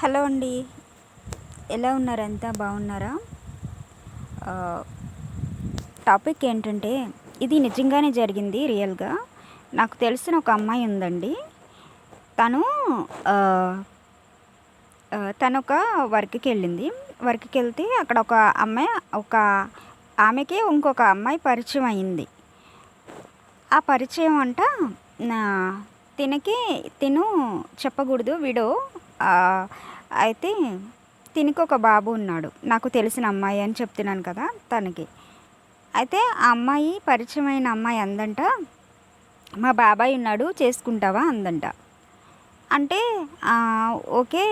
Hello అండి. ఎలా ఉన్నారంతా బాగున్నారా? ఆహ్, టాపిక్ ఏంటంటే ఇది నిజంగానే జరిగింది రియల్‌గా. నాకు తెలిసిన ఒక అమ్మాయి ఉందండి. తను ఆహ్, తనొక వర్క్‌కెళ్ళింది. వర్క్‌కెళ్తే అక్కడ ఒక ఆమెకి ఇంకొక అమ్మాయి పరిచయం అయింది. ఆ పరిచయం అంట నా తినకి తిను చెప్పకూడదు ఆహ్, అయితే తినకొక బాబు ఉన్నాడు. నాకు తెలిసిన అమ్మాయి అని చెప్తున్నాను కదా! తనకి. అయితే ఆ అమ్మాయి పరిచయమైన అమ్మాయి అందంట, "మా బాబాయ్ ఉన్నాడు చేసుకుంటావా?" అందంట. అంటే ఓకే.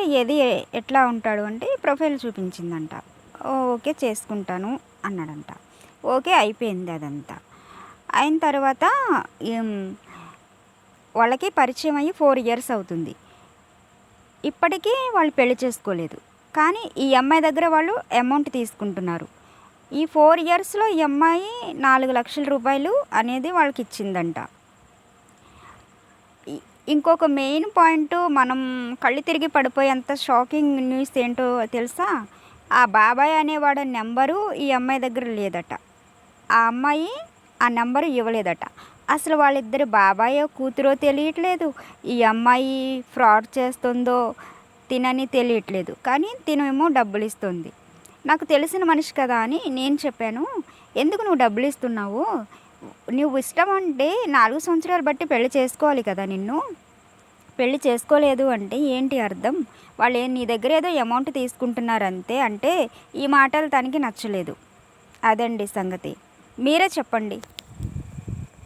ఎట్లా ఉంటాడు అంటే ప్రొఫైల్ చూపించిందంట. ఓకే చేసుకుంటాను అన్నాడంట. ఓకే అయిపోయింది అదంతా. అయిన తర్వాత హ్మ్, వాళ్ళకి పరిచయం అయ్యి 4 ఇయర్స్ అవుతుంది. ఇప్పటికీ వాళ్ళు పెళ్లి చేసుకోలేదు. కానీ ఈ అమ్మాయి దగ్గర వాళ్ళు అమౌంట్ తీసుకుంటున్నారు. ఈ 4 ఇయర్స్‌లో ఈ అమ్మాయి రూ. 4,00,000 అనేది వాళ్ళకిచ్చిందంట. ఇ ఇంకొక మెయిన్ పాయింటు మనం కళ్ళు తిరిగి పడిపోయేంత షాకింగ్ న్యూస్ ఏంటో తెలుసా? ఆ బాబాయ్ అనేవాడి నంబరు ఈ అమ్మాయి దగ్గర లేదట. ఆ అమ్మాయి ఆ నంబరు ఇవ్వలేదట. అసలు వాళ్ళిద్దరు బాబాయో, కూతురో తెలియట్లేదు. ఈ అమ్మాయి ఫ్రాడ్ చేస్తుందో తినని తెలియట్లేదు. కానీ తినేమో డబ్బులిస్తుంది. నాకు తెలిసిన మనిషి కదా అని నేను చెప్పాను, "ఎందుకు నువ్వు డబ్బులిస్తున్నావు? నువ్వు ఇష్టం అంటే 4 సంవత్సరాలు బట్టి పెళ్లి చేసుకోవాలి కదా నిన్ను. పెళ్లి చేసుకోలేదు అంటే ఏంటి అర్థం? నీ దగ్గర ఏదో అమౌంట్ తీసుకుంటున్నారంతే" అంటే ఈ మాటలు తనకి నచ్చలేదు. అదండి సంగతి. మీరే చెప్పండి.